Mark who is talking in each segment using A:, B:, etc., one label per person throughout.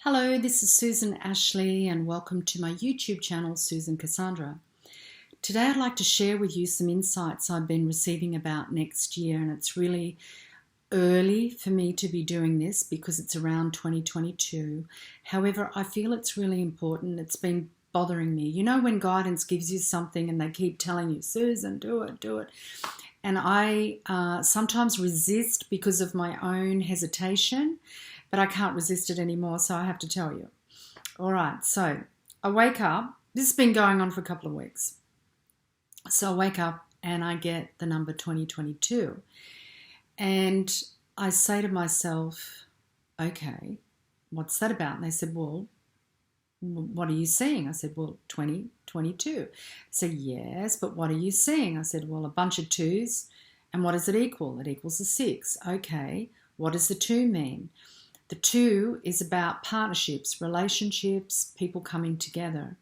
A: Hello, this is Susan Ashley and welcome to my YouTube channel, Susan Kassandra. Today I'd like to share with you some insights I've been receiving about next year, and it's really early for me to be doing this because it's around 2022. However, I feel it's really important. It's been bothering me. You know when guidance gives you something and they keep telling you, Susan, do it, do it. And I sometimes resist because of my own hesitation, but I can't resist it anymore, so I have to tell you. All right, so I wake up. This has been going on for a couple of weeks. So I wake up and I get the number 2022. And I say to myself, okay, what's that about? And they said, well, what are you seeing? I said, well, 2022. I said, yes, but what are you seeing? I said, well, a bunch of twos. And what does it equal? It equals a 6. Okay, what does the 2 mean? The 2 is about partnerships, relationships, people coming together.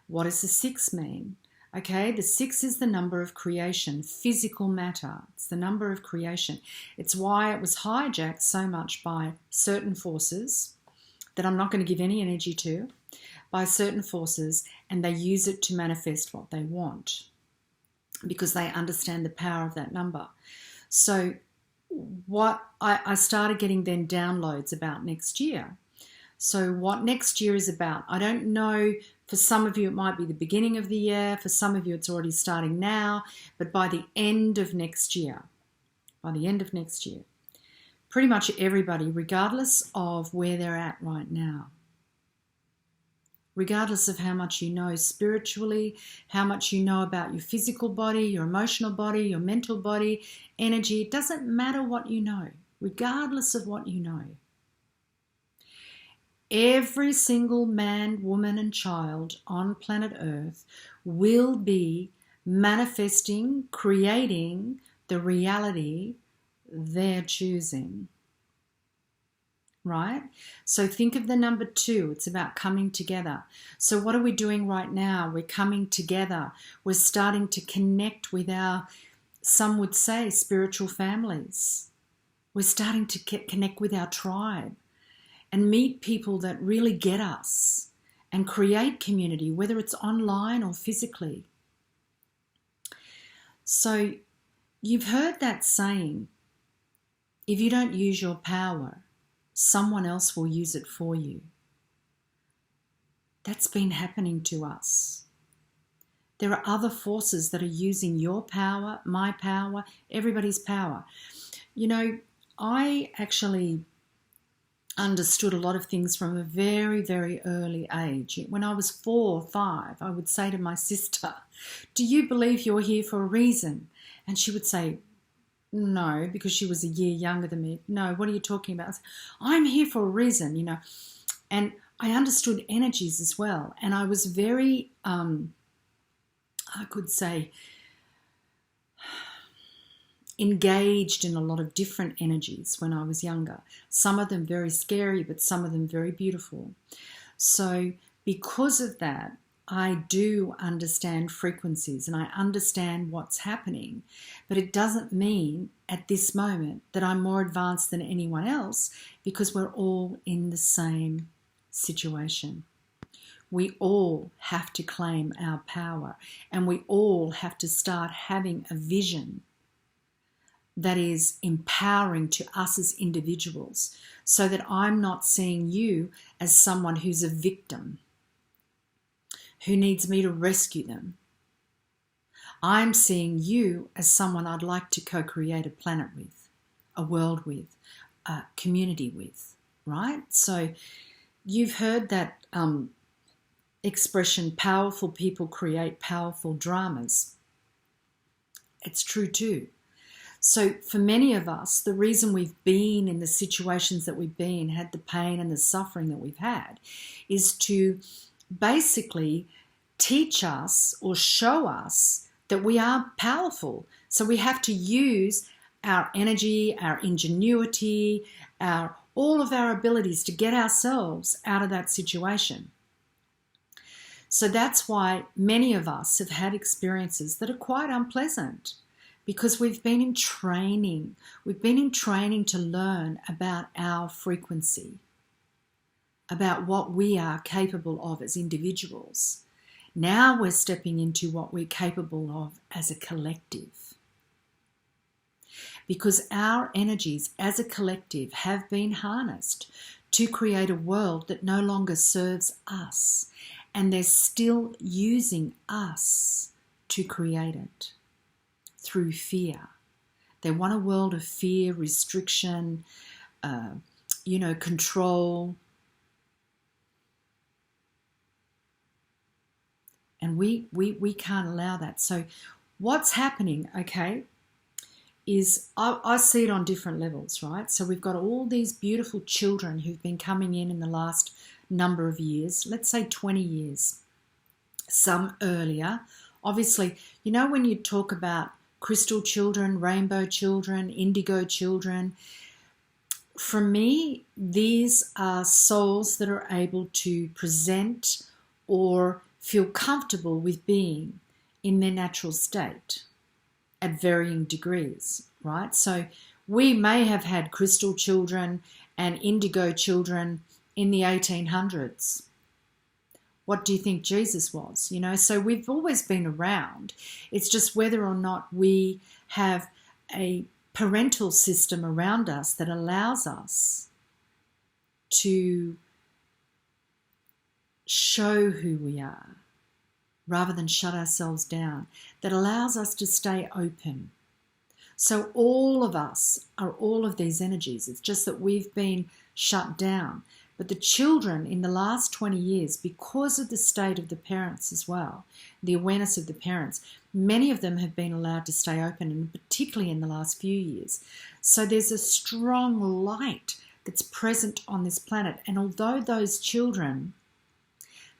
A: What does the 6 mean? Okay, the 6 is the number of creation, physical matter. It's the number of creation. It's why it was hijacked so much by certain forces that I'm not going to give any energy to, by certain forces, and they use it to manifest what they want because they understand the power of that number. So what I started getting then downloads about next year. So what next year is about, I don't know. For some of you, it might be the beginning of the year. For some of you, it's already starting now. But by the end of next year, pretty much everybody, regardless of where they're at right now, regardless of how much you know spiritually, how much you know about your physical body, your emotional body, your mental body, energy, it doesn't matter what you know, regardless of what you know. Every single man, woman, and child on planet Earth will be manifesting, creating the reality they're choosing. Right? So think of the number 2. It's about coming together. So what are we doing right now? We're coming together. We're starting to connect with our, some would say, spiritual families. We're starting to connect with our tribe and meet people that really get us and create community, whether it's online or physically. So you've heard that saying, if you don't use your power, someone else will use it for you. That's been happening to us. There are other forces that are using your power, my power, everybody's power. You know, I actually understood a lot of things from a very, very early age. When I was 4 or 5, I would say to my sister, do you believe you're here for a reason? And she would say, no, because she was a year younger than me. No, what are you talking about? I said, I'm here for a reason, you know. And I understood energies as well. And I was very, I could say, engaged in a lot of different energies when I was younger. Some of them very scary, but some of them very beautiful. So because of that, I do understand frequencies and I understand what's happening, but it doesn't mean at this moment that I'm more advanced than anyone else, because we're all in the same situation. We all have to claim our power, and we all have to start having a vision that is empowering to us as individuals, so that I'm not seeing you as someone who's a victim, who needs me to rescue them. I'm seeing you as someone I'd like to co-create a planet with, a world with, a community with, right? So you've heard that expression, powerful people create powerful dramas. It's true too. So for many of us, the reason we've been in the situations that we've been, had the pain and the suffering that we've had, is to basically teach us or show us that we are powerful. So we have to use our energy, our ingenuity, all of our abilities to get ourselves out of that situation. So that's why many of us have had experiences that are quite unpleasant, because we've been in training. We've been in training to learn about our frequency. about what we are capable of as individuals. Now we're stepping into what we're capable of as a collective. Because our energies as a collective have been harnessed to create a world that no longer serves us, and they're still using us to create it through fear. They want a world of fear, restriction, control. And we can't allow that. So what's happening, okay, is I see it on different levels, right? So we've got all these beautiful children who've been coming in the last number of years, let's say 20 years, some earlier. Obviously, when you talk about crystal children, rainbow children, indigo children, for me, these are souls that are able to present or feel comfortable with being in their natural state at varying degrees, right? So we may have had crystal children and indigo children in the 1800s. What do you think Jesus was? So we've always been around. It's just whether or not we have a parental system around us that allows us to show who we are rather than shut ourselves down, that allows us to stay open. So all of us are all of these energies. It's just that we've been shut down. But the children in the last 20 years, because of the state of the parents as well, the awareness of the parents, many of them have been allowed to stay open, and particularly in the last few years. So there's a strong light that's present on this planet. And although those children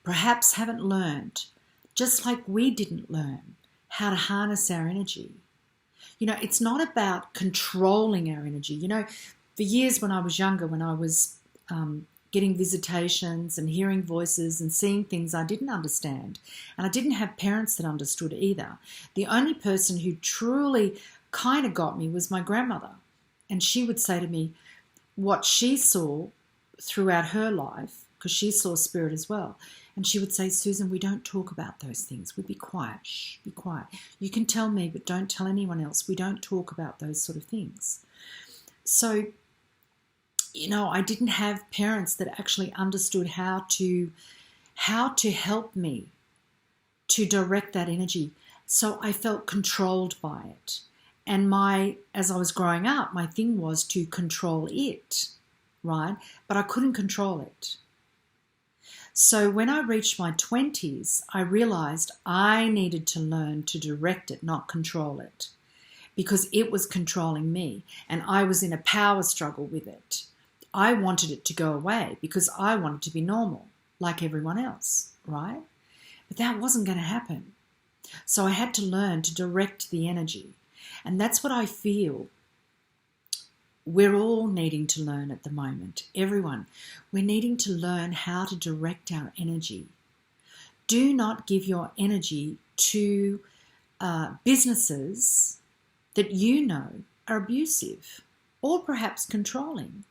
A: perhaps haven't learned, just like we didn't learn, how to harness our energy. It's not about controlling our energy. For years when I was younger, when I was getting visitations and hearing voices and seeing things I didn't understand, and I didn't have parents that understood either. The only person who truly kind of got me was my grandmother. And she would say to me what she saw throughout her life, because she saw spirit as well. And she would say, Susan, we don't talk about those things. We'd be quiet. Shh, be quiet. You can tell me, but don't tell anyone else. We don't talk about those sort of things. So, I didn't have parents that actually understood how to help me to direct that energy. So I felt controlled by it. And as I was growing up, my thing was to control it, right? But I couldn't control it. So when I reached my 20s, I realized I needed to learn to direct it, not control it, because it was controlling me and I was in a power struggle with it. I wanted it to go away because I wanted to be normal like everyone else, right? But that wasn't going to happen. So I had to learn to direct the energy. And that's what I feel we're all needing to learn at the moment. Everyone. We're needing to learn how to direct our energy. Do not give your energy to businesses that are abusive or perhaps controlling.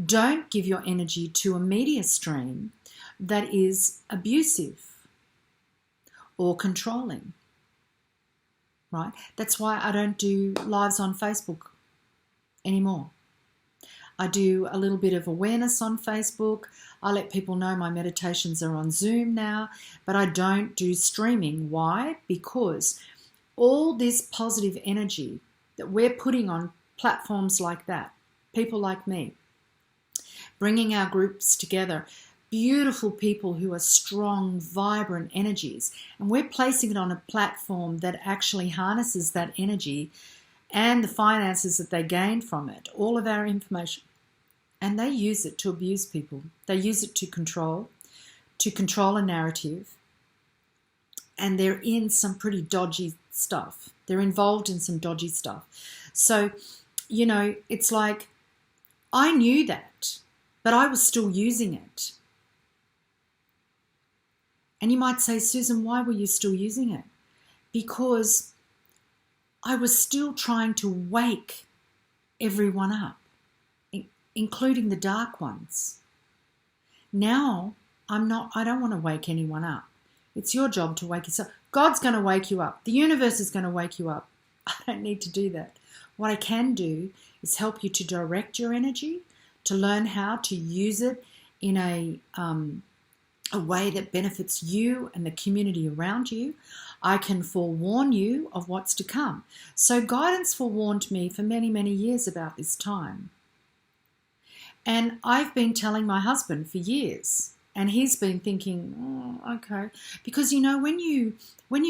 A: Don't give your energy to a media stream that is abusive or controlling. Right? That's why I don't do lives on Facebook anymore. I do a little bit of awareness on Facebook. I let people know my meditations are on Zoom now, but I don't do streaming. Why? Because all this positive energy that we're putting on platforms like that, people like me, bringing our groups together, beautiful people who are strong, vibrant energies, and we're placing it on a platform that actually harnesses that energy and the finances that they gain from it, all of our information. And they use it to abuse people. They use it to control a narrative. And they're in some pretty dodgy stuff. They're involved in some dodgy stuff. So, it's like I knew that, but I was still using it. And you might say, Susan, why were you still using it? Because I was still trying to wake everyone up, including the dark ones. Now I don't want to wake anyone up. It's your job to wake yourself. God's going to wake you up. The universe is going to wake you up. I don't need to do that. What I can do is help you to direct your energy, to learn how to use it in a way that benefits you and the community around you. I can forewarn you of what's to come. So guidance forewarned me for many, many years about this time. And I've been telling my husband for years, and he's been thinking, oh, okay. Because, you know, when you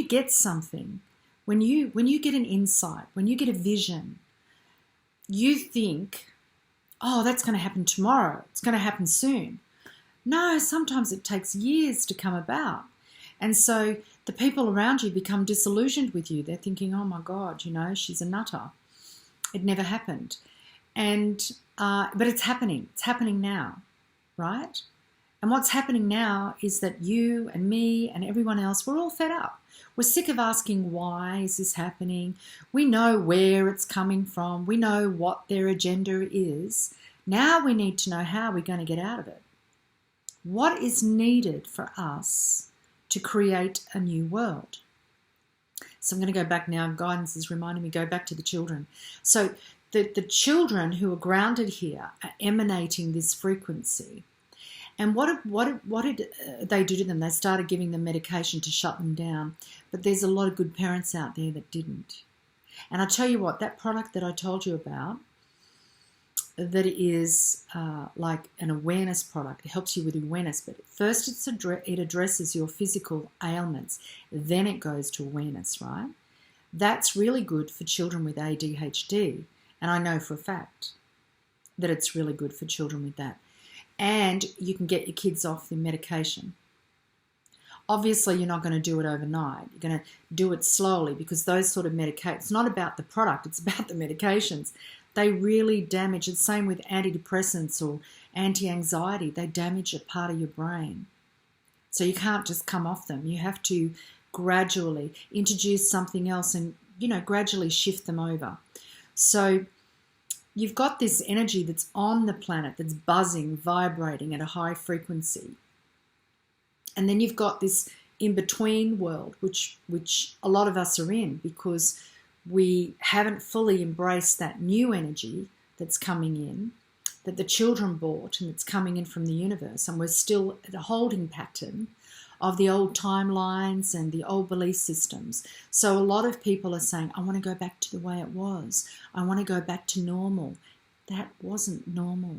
A: get something, when you get an insight, when you get a vision, you think, oh, that's going to happen tomorrow. It's going to happen soon. No, sometimes it takes years to come about. And so the people around you become disillusioned with you. They're thinking, oh my God, you know, she's a nutter. It never happened. And but it's happening. It's happening now, right? And what's happening now is that you and me and everyone else, we're all fed up. We're sick of asking, why is this happening? We know where it's coming from. We know what their agenda is. Now we need to know how we're going to get out of it. What is needed for us to create a new world? So I'm going to go back now. Guidance is reminding me, go back to the children. So the children who are grounded here are emanating this frequency. And what did they do to them? They started giving them medication to shut them down. But there's a lot of good parents out there that didn't. And I tell you what, that product that I told you about, that is like an awareness product. It helps you with awareness. But first it addresses your physical ailments. Then it goes to awareness, right? That's really good for children with ADHD. And I know for a fact that it's really good for children with that. And you can get your kids off the medication. Obviously, you're not going to do it overnight. You're going to do it slowly because those sort of medications, it's not about the product, it's about the medications. They really damage. It's the same with antidepressants or anti-anxiety. They damage a part of your brain. So you can't just come off them. You have to gradually introduce something else and, you know, gradually shift them over. So you've got this energy that's on the planet that's buzzing, vibrating at a high frequency. And then you've got this in-between world, which a lot of us are in because we haven't fully embraced that new energy that's coming in, that the children brought and it's coming in from the universe. And we're still at a holding pattern of the old timelines and the old belief systems. So a lot of people are saying, I want to go back to the way it was. I want to go back to normal. That wasn't normal.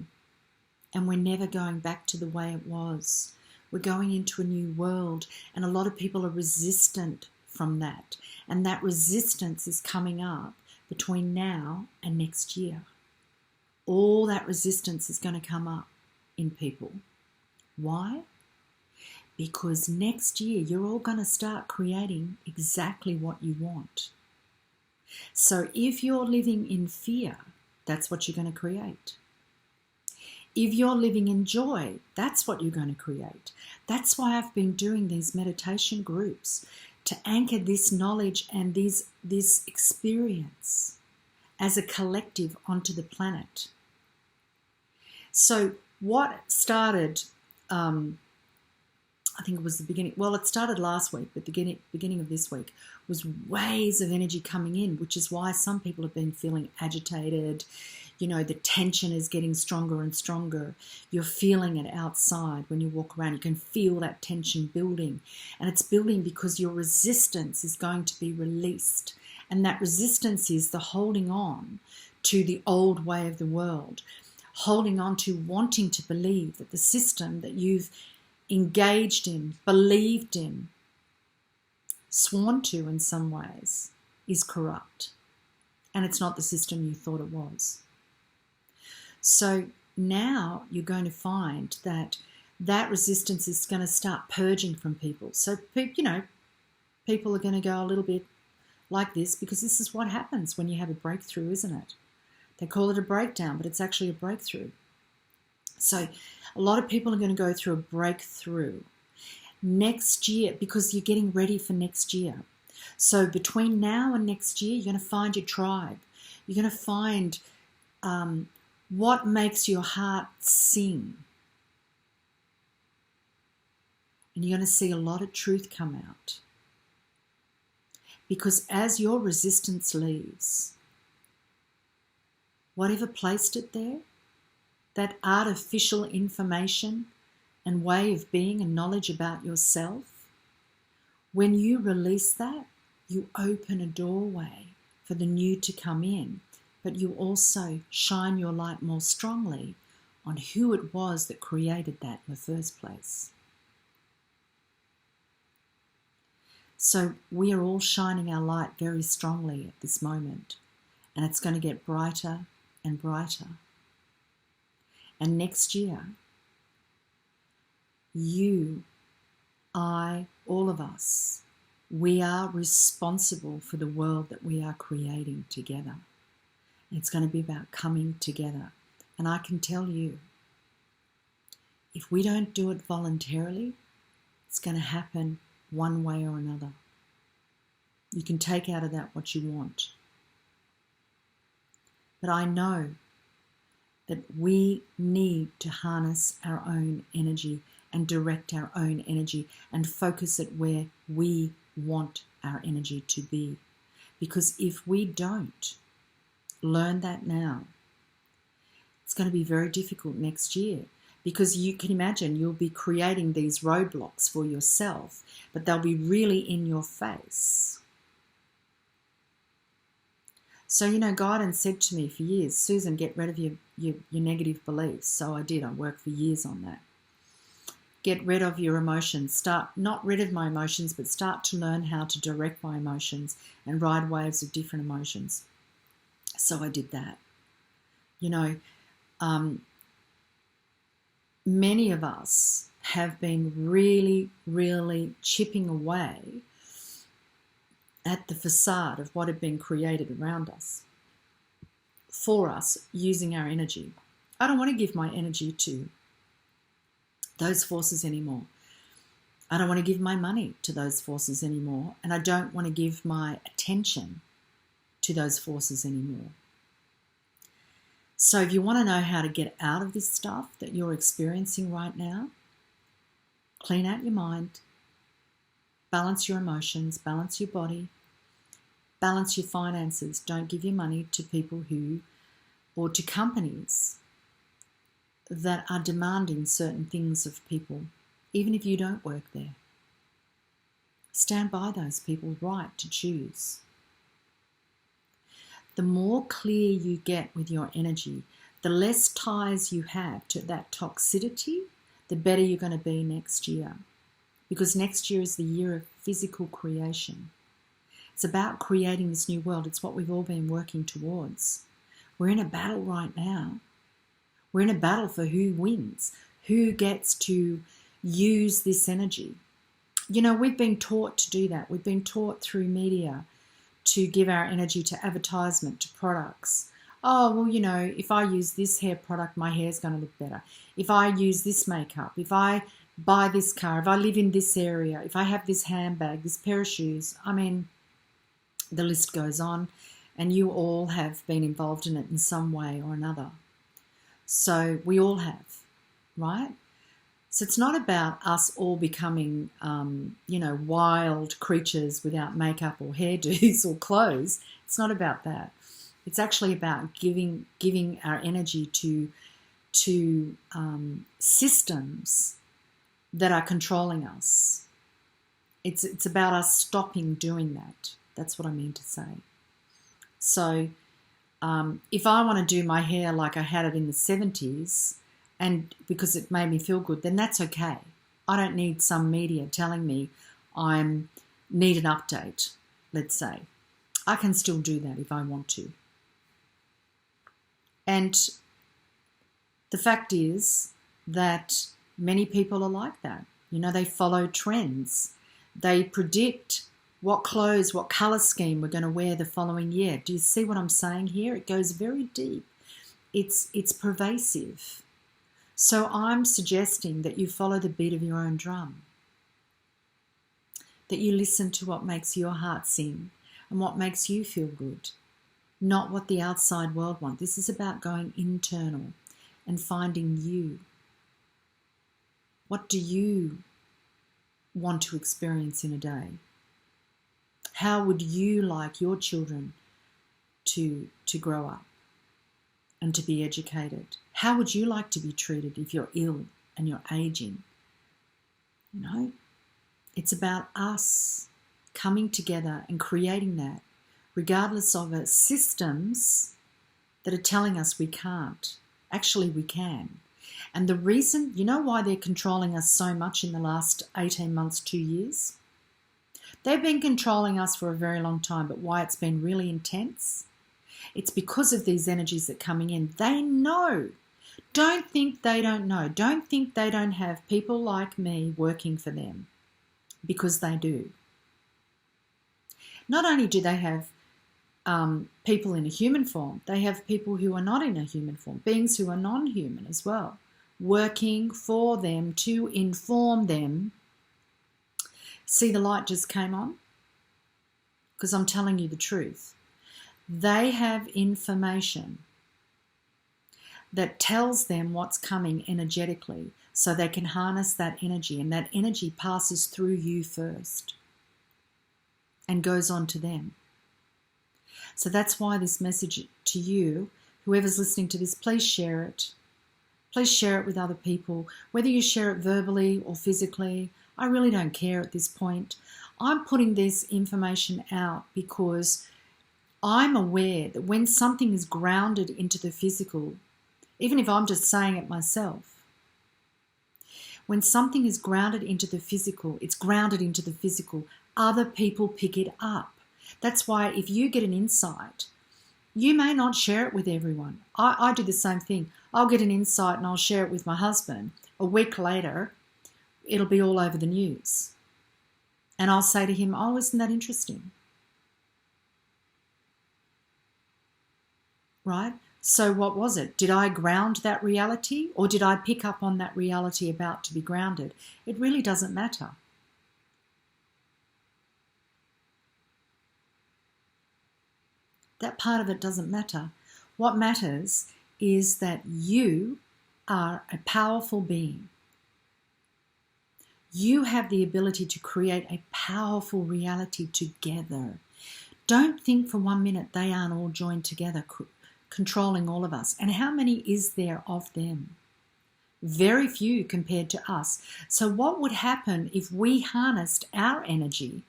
A: And we're never going back to the way it was. We're going into a new world, and a lot of people are resistant from that. And that resistance is coming up between now and next year. All that resistance is going to come up in people. Why? Because next year you're all going to start creating exactly what you want. So if you're living in fear, that's what you're going to create. If you're living in joy, that's what you're going to create. That's why I've been doing these meditation groups, to anchor this knowledge and this experience as a collective onto the planet. So what started, I think it was the beginning, well, it started last week, but the beginning of this week was waves of energy coming in, which is why some people have been feeling agitated. You know, the tension is getting stronger and stronger. You're feeling it outside when you walk around. You can feel that tension building. And it's building because your resistance is going to be released. And that resistance is the holding on to the old way of the world, holding on to wanting to believe that the system that you've engaged in, believed in, sworn to in some ways, is corrupt. And it's not the system you thought it was. So now you're going to find that that resistance is going to start purging from people. So, you know, people are going to go a little bit like this because this is what happens when you have a breakthrough, isn't it? They call it a breakdown, but it's actually a breakthrough. So a lot of people are going to go through a breakthrough next year because you're getting ready for next year. So between now and next year, you're going to find your tribe. You're going to find what makes your heart sing. And you're going to see a lot of truth come out. Because as your resistance leaves, whatever placed it there, that artificial information and way of being and knowledge about yourself, when you release that, you open a doorway for the new to come in, but you also shine your light more strongly on who it was that created that in the first place. So we are all shining our light very strongly at this moment, and it's going to get brighter and brighter. And next year, you, I, all of us, we are responsible for the world that we are creating together. It's going to be about coming together. And I can tell you, if we don't do it voluntarily, it's going to happen one way or another. You can take out of that what you want. But I know that we need to harness our own energy and direct our own energy and focus it where we want our energy to be. Because if we don't learn that now, it's going to be very difficult next year. Because you can imagine you'll be creating these roadblocks for yourself, but they'll be really in your face. So, God had said to me for years, Susan, get rid of your negative beliefs. So I did. I worked for years on that. Get rid of your emotions. Start, not rid of my emotions, but start to learn how to direct my emotions and ride waves of different emotions. So I did that. Many of us have been really, really chipping away at the facade of what had been created around us for us using our energy. I don't want to give my energy to those forces anymore. I don't want to give my money to those forces anymore. And I don't want to give my attention to those forces anymore. So if you want to know how to get out of this stuff that you're experiencing right now, clean out your mind, balance your emotions, balance your body, balance your finances. Don't give your money to people or to companies that are demanding certain things of people, even if you don't work there. Stand by those people's right to choose. The more clear you get with your energy, the less ties you have to that toxicity, the better you're going to be next year. Because next year is the year of physical creation. It's about creating this new world. It's what we've all been working towards. We're in a battle right now. We're in a battle for who wins, who gets to use this energy. We've been taught to do that. We've been taught through media to give our energy to advertisement, to products. Oh, well, if I use this hair product, my hair's going to look better. If I use this makeup, if I buy this car, if I live in this area, if I have this handbag, this pair of shoes, the list goes on, and you all have been involved in it in some way or another. So we all have, right? So it's not about us all becoming, wild creatures without makeup or hairdos or clothes. It's not about that. It's actually about giving our energy to systems that are controlling us. It's about us stopping doing that. That's what I mean to say. So if I want to do my hair like I had it in the 70s, and because it made me feel good, then that's okay. I don't need some media telling me I need an update, let's say. I can still do that if I want to. And the fact is that many people are like that. They follow trends. They predict what clothes, what colour scheme we're going to wear the following year. Do you see what I'm saying here? It goes very deep. It's pervasive. So I'm suggesting that you follow the beat of your own drum, that you listen to what makes your heart sing and what makes you feel good, not what the outside world wants. This is about going internal and finding you. What do you want to experience in a day? How would you like your children to grow up and to be educated? How would you like to be treated if you're ill and you're aging? You know, it's about us coming together and creating that, regardless of the systems that are telling us we can't. Actually, we can. And the reason, you know why they're controlling us so much in the last 18 months, 2 years? They've been controlling us for a very long time, but why it's been really intense? It's because of these energies that are coming in. They know. Don't think they don't know. Don't think they don't have people like me working for them, because they do. Not only do they have people in a human form, they have people who are not in a human form, beings who are non-human as well, working for them to inform them. See, the light just came on because I'm telling you the truth. They have information that tells them what's coming energetically, so they can harness that energy, and that energy passes through you first and goes on to them. So that's why this message to you, whoever's listening to this, please share it. Please share it with other people, whether you share it verbally or physically. I really don't care at this point. I'm putting this information out because I'm aware that when something is grounded into the physical, even if I'm just saying it myself, when something is grounded into the physical, it's grounded into the physical. Other people pick it up. That's why if you get an insight, you may not share it with everyone. I do the same thing. I'll get an insight and I'll share it with my husband. A week later, it'll be all over the news. And I'll say to him, oh, isn't that interesting? Right? So what was it? Did I ground that reality, or did I pick up on that reality about to be grounded? It really doesn't matter. That part of it doesn't matter. What matters is that you are a powerful being. You have the ability to create a powerful reality together. Don't think for 1 minute they aren't all joined together, controlling all of us. And how many is there of them? Very few compared to us. So what would happen if we harnessed our energy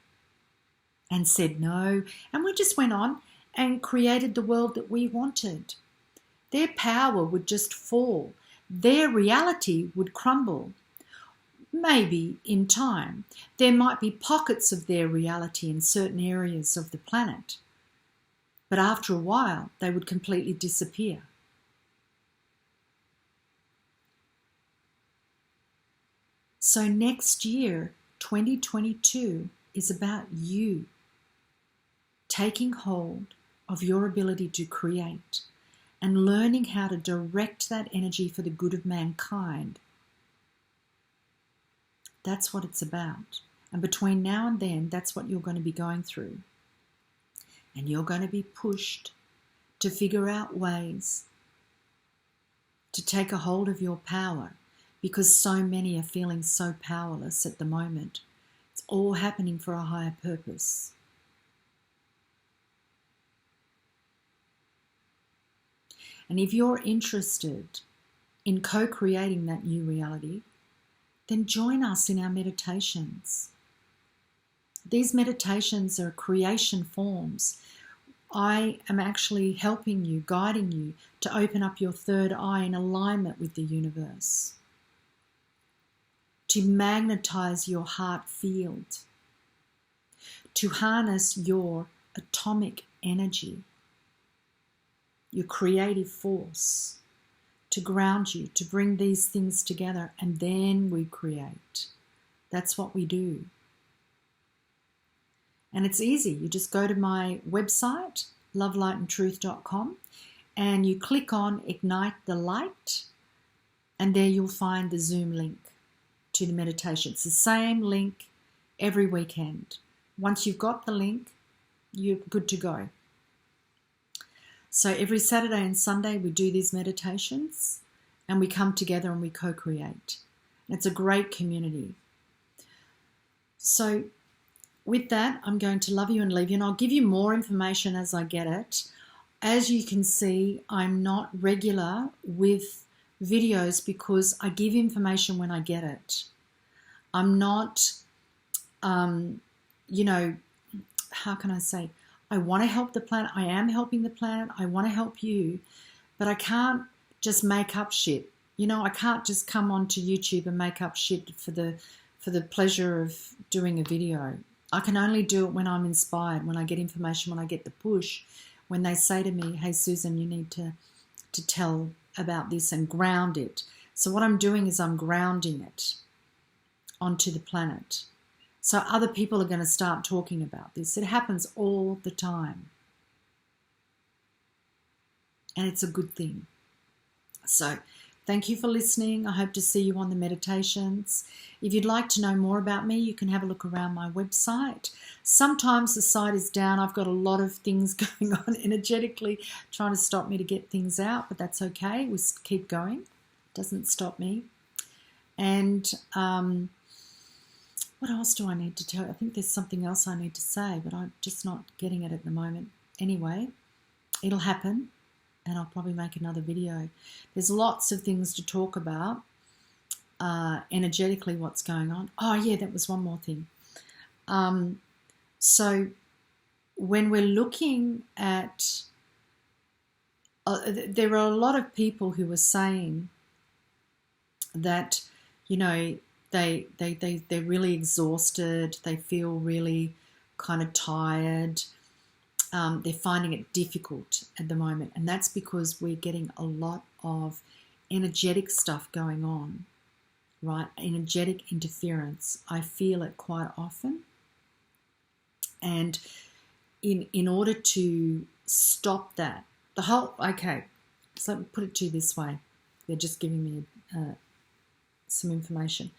A: and said no, and we just went on and created the world that we wanted? Their power would just fall. Their reality would crumble. Maybe in time, there might be pockets of their reality in certain areas of the planet. But after a while, they would completely disappear. So next year, 2022, is about you taking hold of your ability to create and learning how to direct that energy for the good of mankind. That's what it's about. And between now and then, that's what you're going to be going through. And you're going to be pushed to figure out ways to take a hold of your power, because so many are feeling so powerless at the moment. It's all happening for a higher purpose. And if you're interested in co-creating that new reality, then join us in our meditations. These meditations are creation forms. I am actually helping you, guiding you to open up your third eye in alignment with the universe, to magnetize your heart field, to harness your atomic energy, your creative force, to ground you, to bring these things together, and then we create. That's what we do. And it's easy. You just go to my website, lovelightandtruth.com, and you click on Ignite the Light, and there you'll find the Zoom link to the meditation. It's the same link every weekend. Once you've got the link, you're good to go. So every Saturday and Sunday we do these meditations, and we come together and we co-create. It's a great community. So with that, I'm going to love you and leave you, and I'll give you more information as I get it. As you can see, I'm not regular with videos because I give information when I get it. I'm not, you know, how can I say? I want to help the planet. I am helping the planet. I want to help you, but I can't just make up shit. You know, I can't just come onto YouTube and make up shit for the pleasure of doing a video. I can only do it when I'm inspired, when I get information, when I get the push, when they say to me, hey, Susan, you need to tell about this and ground it. So what I'm doing is I'm grounding it onto the planet. So other people are going to start talking about this. It happens all the time. And it's a good thing. So thank you for listening. I hope to see you on the meditations. If you'd like to know more about me, you can have a look around my website. Sometimes the site is down. I've got a lot of things going on energetically, trying to stop me to get things out, but that's okay. We keep going. It doesn't stop me. And what else do I need to tell? I think there's something else I need to say, but I'm just not getting it at the moment. Anyway, it'll happen, and I'll probably make another video. There's lots of things to talk about, energetically what's going on. Oh, yeah, that was one more thing. So when we're looking at, there are a lot of people who are saying that, you know, they're really exhausted, they feel really kind of tired, they're finding it difficult at the moment, and that's because we're getting a lot of energetic stuff going on, right? Energetic interference. I feel it quite often, and in order to stop that, okay, so let me put it to you this way. They're just giving me some information.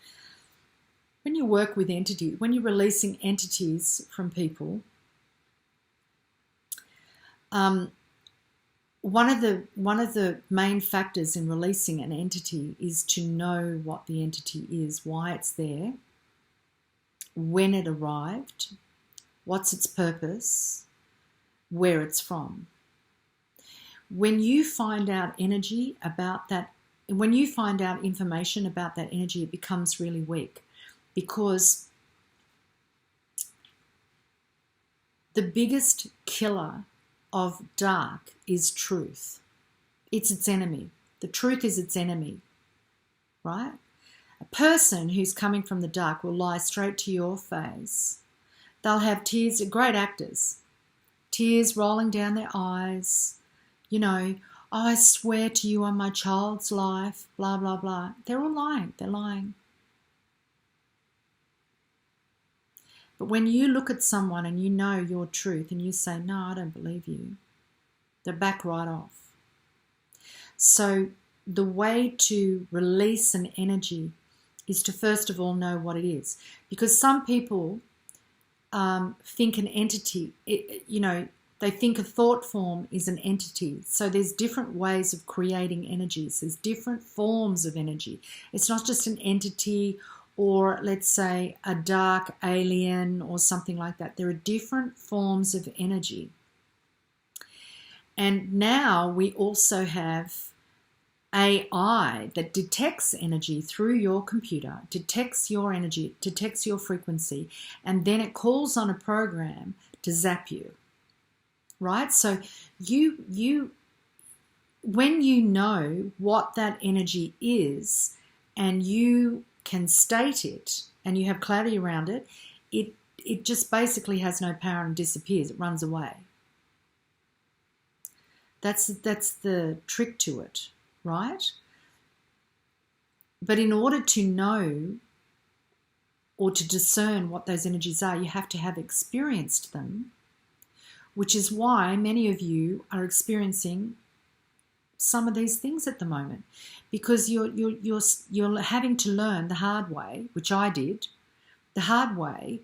A: When you work with entities, when you're releasing entities from people, one of the main factors in releasing an entity is to know what the entity is, why it's there, when it arrived, what's its purpose, where it's from. When you find out energy about that, when you find out information about that energy, it becomes really weak. Because the biggest killer of dark is truth. It's its enemy. The truth is its enemy, right? A person who's coming from the dark will lie straight to your face. They'll have tears, great actors, tears rolling down their eyes, you know, I swear to you on my child's life, blah, blah, blah. They're all lying. They're lying. But when you look at someone and you know your truth and you say, no, I don't believe you, they back right off. So the way to release an energy is to first of all know what it is. Because some people think an entity, they think a thought form is an entity. So there's different ways of creating energies. There's different forms of energy. It's not just an entity or, let's say, a dark alien or something like that. There are different forms of energy. And now we also have AI that detects energy through your computer, detects your energy, detects your frequency, and then it calls on a program to zap you. Right? So when you know what that energy is and you can state it and you have clarity around it, it just basically has no power and disappears. It runs away. That's the trick to it, right? But in order to know or to discern what those energies are, you have to have experienced them, which is why many of you are experiencing some of these things at the moment, because you're having to learn the hard way, which I did, the hard way,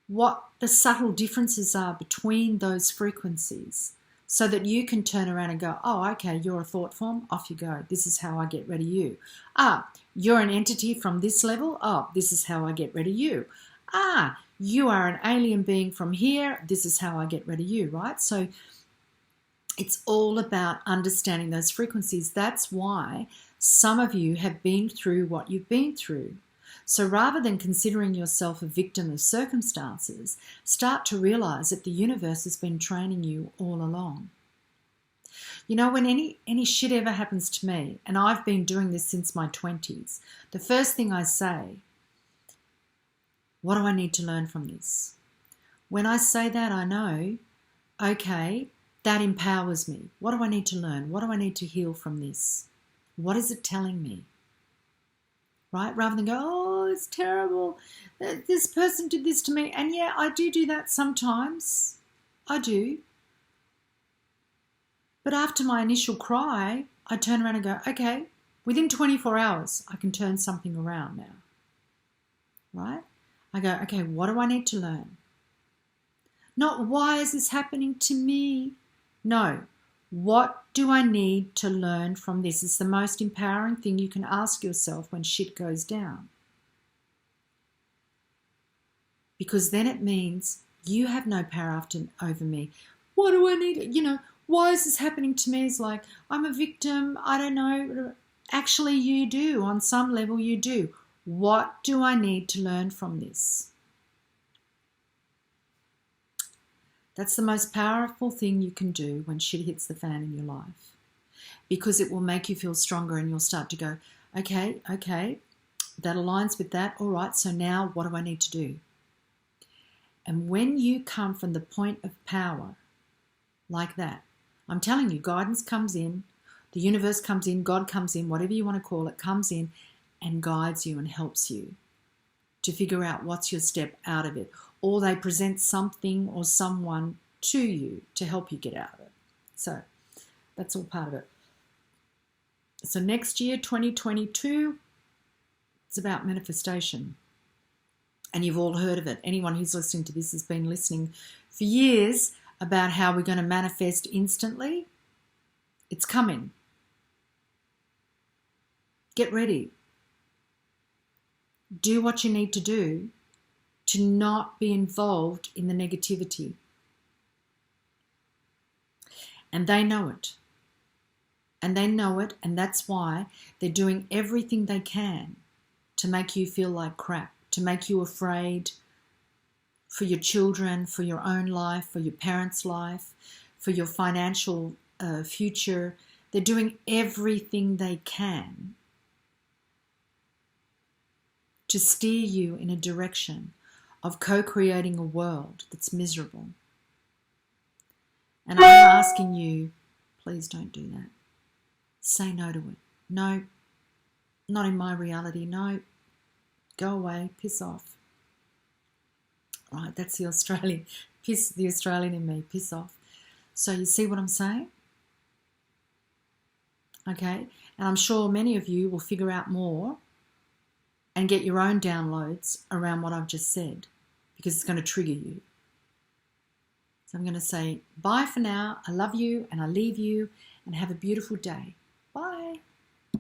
A: what the subtle differences are between those frequencies, so that you can turn around and go, oh, okay, you're a thought form, off you go. This is how I get rid of you. Ah, you're an entity from this level. Oh, this is how I get rid of you. you are an alien being from here. This is how I get rid of you, right? So it's all about understanding those frequencies. That's why some of you have been through what you've been through. So rather than considering yourself a victim of circumstances, start to realize that the universe has been training you all along. You know, when any shit ever happens to me, and I've been doing this since my 20s, the first thing I say, what do I need to learn from this? When I say that, I know, okay, that empowers me. What do I need to learn? What do I need to heal from this? What is it telling me? Right? Rather than go, oh, it's terrible. This person did this to me. And yeah, I do that sometimes. I do. But after my initial cry, I turn around and go, okay, within 24 hours, I can turn something around now. Right? I go, okay, what do I need to learn? Not why is this happening to me? No. What do I need to learn from this? It's the most empowering thing you can ask yourself when shit goes down. Because then it means you have no power over me. What do I need? You know, why is this happening to me? It's like, I'm a victim. I don't know. Actually, you do. On some level, you do. What do I need to learn from this? That's the most powerful thing you can do when shit hits the fan in your life, because it will make you feel stronger and you'll start to go, okay, that aligns with that. All right, so now what do I need to do? And when you come from the point of power like that, I'm telling you, guidance comes in, the universe comes in, God comes in, whatever you want to call it, comes in and guides you and helps you to figure out what's your step out of it. Or they present something or someone to you to help you get out of it. So that's all part of it. So next year, 2022, it's about manifestation. And you've all heard of it. Anyone who's listening to this has been listening for years about how we're going to manifest instantly. It's coming. Get ready. Do what you need to do to not be involved in the negativity. And they know it. And they know it, and that's why they're doing everything they can to make you feel like crap, to make you afraid for your children, for your own life, for your parents' life, for your financial future. They're doing everything they can to steer you in a direction of co-creating a world that's miserable. And I'm asking you, please don't do that. Say no to it. No, not in my reality. No, go away, piss off. Right, that's the Australian in me, piss off. So you see what I'm saying? Okay, and I'm sure many of you will figure out more and get your own downloads around what I've just said, because it's going to trigger you. So I'm going to say bye for now. I love you and I leave you, and have a beautiful day. Bye.